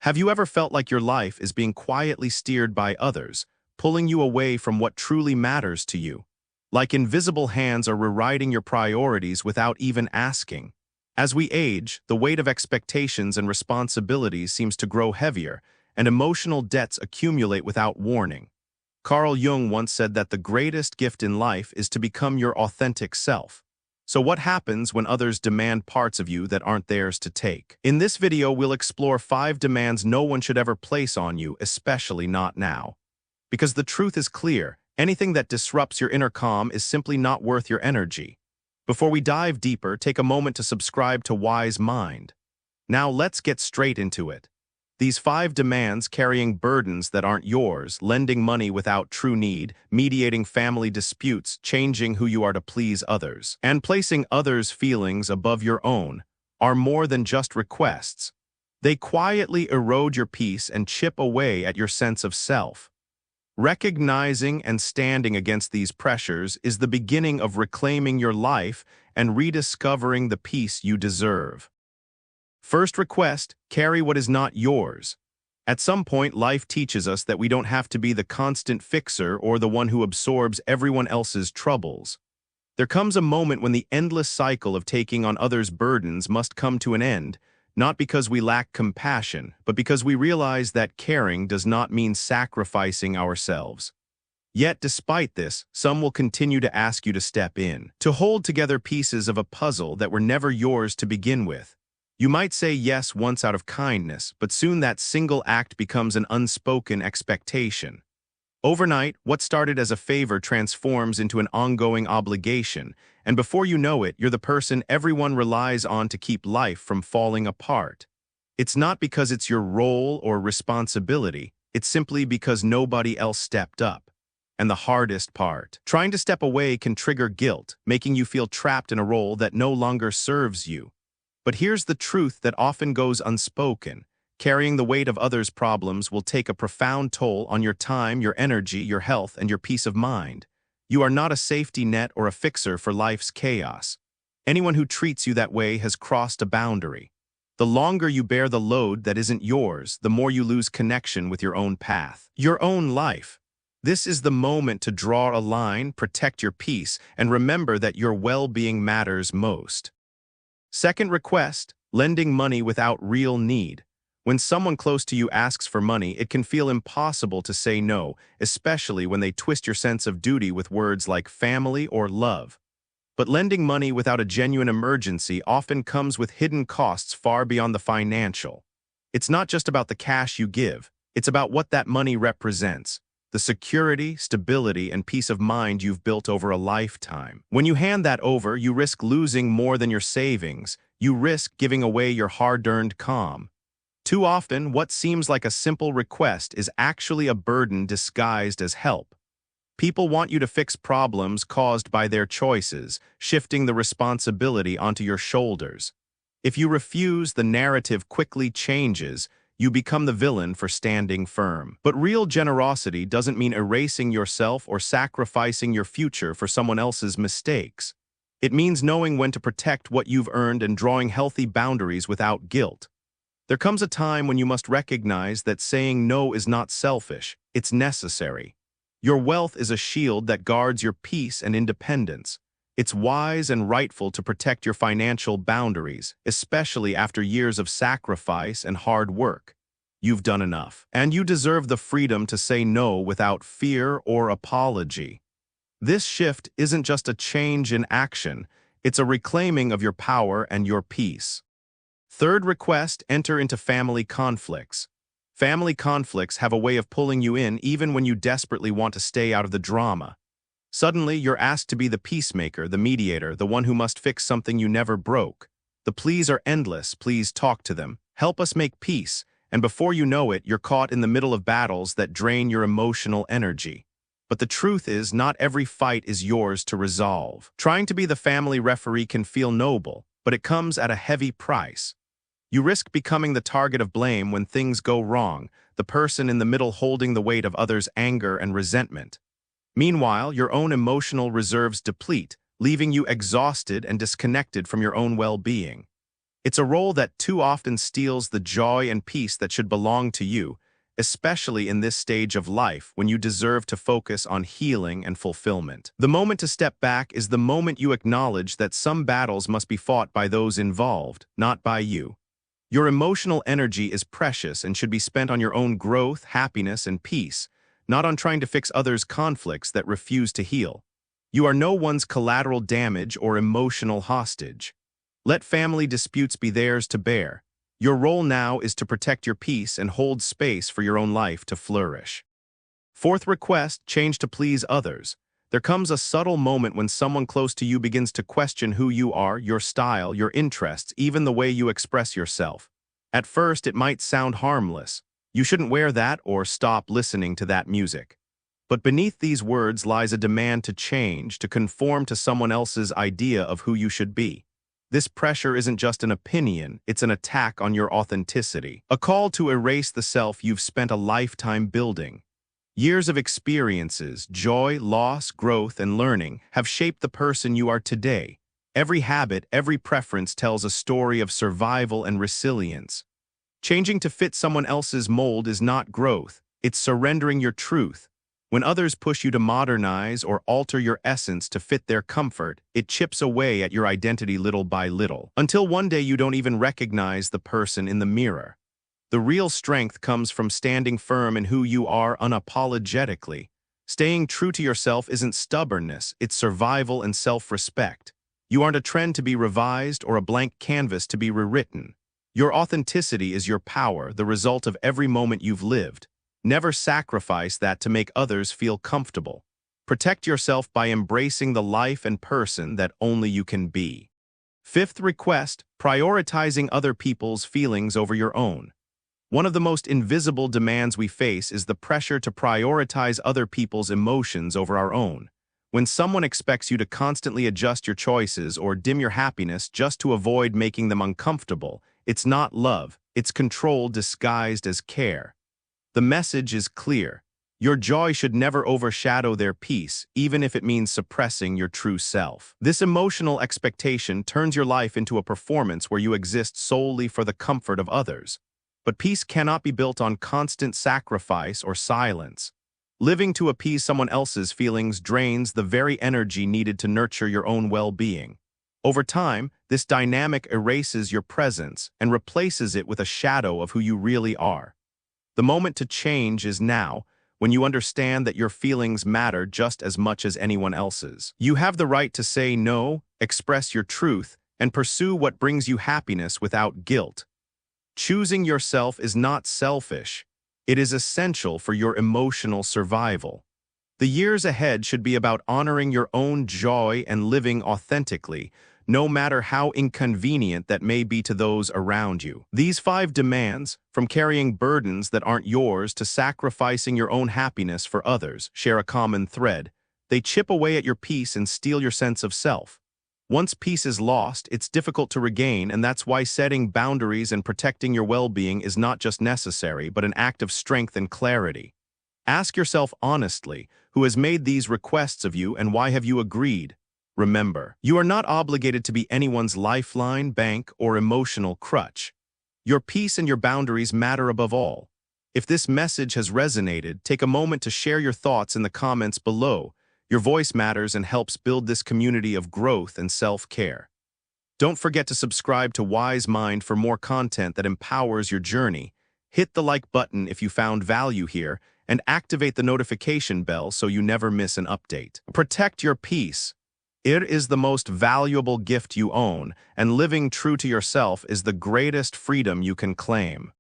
Have you ever felt like your life is being quietly steered by others, pulling you away from what truly matters to you? Like invisible hands are rewriting your priorities without even asking. As we age, the weight of expectations and responsibilities seems to grow heavier, and emotional debts accumulate without warning. Carl Jung once said that the greatest gift in life is to become your authentic self. So what happens when others demand parts of you that aren't theirs to take? In this video, we'll explore 5 demands no one should ever place on you, especially not now. Because the truth is clear, anything that disrupts your inner calm is simply not worth your energy. Before we dive deeper, take a moment to subscribe to Wise Mind. Now let's get straight into it. These 5 demands carrying burdens that aren't yours, lending money without true need, mediating family disputes, changing who you are to please others, and placing others' feelings above your own, are more than just requests. They quietly erode your peace and chip away at your sense of self. Recognizing and standing against these pressures is the beginning of reclaiming your life and rediscovering the peace you deserve. First request, carry what is not yours. At some point, life teaches us that we don't have to be the constant fixer or the one who absorbs everyone else's troubles. There comes a moment when the endless cycle of taking on others' burdens must come to an end, not because we lack compassion, but because we realize that caring does not mean sacrificing ourselves. Yet, despite this, some will continue to ask you to step in, to hold together pieces of a puzzle that were never yours to begin with. You might say yes once out of kindness, but soon that single act becomes an unspoken expectation. Overnight, what started as a favor transforms into an ongoing obligation, and before you know it, you're the person everyone relies on to keep life from falling apart. It's not because it's your role or responsibility, it's simply because nobody else stepped up. And the hardest part, trying to step away can trigger guilt, making you feel trapped in a role that no longer serves you. But here's the truth that often goes unspoken. Carrying the weight of others' problems will take a profound toll on your time, your energy, your health, and your peace of mind. You are not a safety net or a fixer for life's chaos. Anyone who treats you that way has crossed a boundary. The longer you bear the load that isn't yours, the more you lose connection with your own path, your own life. This is the moment to draw a line, protect your peace, and remember that your well-being matters most. Second request, lending money without real need. When someone close to you asks for money, it can feel impossible to say no, especially when they twist your sense of duty with words like family or love. But lending money without a genuine emergency often comes with hidden costs far beyond the financial. It's not just about the cash you give, it's about what that money represents. The security, stability, and peace of mind you've built over a lifetime. When you hand that over, you risk losing more than your savings. You risk giving away your hard-earned calm. Too often, what seems like a simple request is actually a burden disguised as help. People want you to fix problems caused by their choices, shifting the responsibility onto your shoulders. If you refuse, the narrative quickly changes. You become the villain for standing firm. But real generosity doesn't mean erasing yourself or sacrificing your future for someone else's mistakes. It means knowing when to protect what you've earned and drawing healthy boundaries without guilt. There comes a time when you must recognize that saying no is not selfish, it's necessary. Your wealth is a shield that guards your peace and independence. It's wise and rightful to protect your financial boundaries, especially after years of sacrifice and hard work. You've done enough, and you deserve the freedom to say no without fear or apology. This shift isn't just a change in action, it's a reclaiming of your power and your peace. Third request, enter into family conflicts. Family conflicts have a way of pulling you in even when you desperately want to stay out of the drama. Suddenly, you're asked to be the peacemaker, the mediator, the one who must fix something you never broke. The pleas are endless. Please talk to them. Help us make peace. And before you know it, you're caught in the middle of battles that drain your emotional energy. But the truth is, not every fight is yours to resolve. Trying to be the family referee can feel noble, but it comes at a heavy price. You risk becoming the target of blame when things go wrong, the person in the middle holding the weight of others' anger and resentment. Meanwhile, your own emotional reserves deplete, leaving you exhausted and disconnected from your own well-being. It's a role that too often steals the joy and peace that should belong to you, especially in this stage of life when you deserve to focus on healing and fulfillment. The moment to step back is the moment you acknowledge that some battles must be fought by those involved, not by you. Your emotional energy is precious and should be spent on your own growth, happiness, and peace, not on trying to fix others' conflicts that refuse to heal. You are no one's collateral damage or emotional hostage. Let family disputes be theirs to bear. Your role now is to protect your peace and hold space for your own life to flourish. Fourth request, change to please others. There comes a subtle moment when someone close to you begins to question who you are, your style, your interests, even the way you express yourself. At first, it might sound harmless. You shouldn't wear that or stop listening to that music. But beneath these words lies a demand to change, to conform to someone else's idea of who you should be. This pressure isn't just an opinion, it's an attack on your authenticity. A call to erase the self you've spent a lifetime building. Years of experiences, joy, loss, growth, and learning have shaped the person you are today. Every habit, every preference tells a story of survival and resilience. Changing to fit someone else's mold is not growth, it's surrendering your truth. When others push you to modernize or alter your essence to fit their comfort, it chips away at your identity little by little, until one day you don't even recognize the person in the mirror. The real strength comes from standing firm in who you are unapologetically. Staying true to yourself isn't stubbornness, it's survival and self-respect. You aren't a trend to be revised or a blank canvas to be rewritten. Your authenticity is your power, the result of every moment you've lived. Never sacrifice that to make others feel comfortable. Protect yourself by embracing the life and person that only you can be. Fifth request, prioritizing other people's feelings over your own. One of the most invisible demands we face is the pressure to prioritize other people's emotions over our own. When someone expects you to constantly adjust your choices or dim your happiness just to avoid making them uncomfortable, it's not love, it's control disguised as care. The message is clear. Your joy should never overshadow their peace, even if it means suppressing your true self. This emotional expectation turns your life into a performance where you exist solely for the comfort of others. But peace cannot be built on constant sacrifice or silence. Living to appease someone else's feelings drains the very energy needed to nurture your own well-being. Over time, this dynamic erases your presence and replaces it with a shadow of who you really are. The moment to change is now, when you understand that your feelings matter just as much as anyone else's. You have the right to say no, express your truth, and pursue what brings you happiness without guilt. Choosing yourself is not selfish. It is essential for your emotional survival. The years ahead should be about honoring your own joy and living authentically, no matter how inconvenient that may be to those around you. These 5 demands, from carrying burdens that aren't yours to sacrificing your own happiness for others, share a common thread. They chip away at your peace and steal your sense of self. Once peace is lost, it's difficult to regain, and that's why setting boundaries and protecting your well-being is not just necessary, but an act of strength and clarity. Ask yourself honestly, who has made these requests of you and why have you agreed? Remember, you are not obligated to be anyone's lifeline, bank, or emotional crutch. Your peace and your boundaries matter above all. If this message has resonated, take a moment to share your thoughts in the comments below. Your voice matters and helps build this community of growth and self-care. Don't forget to subscribe to Wise Mind for more content that empowers your journey. Hit the like button if you found value here, and activate the notification bell so you never miss an update. Protect your peace. It is the most valuable gift you own, and living true to yourself is the greatest freedom you can claim.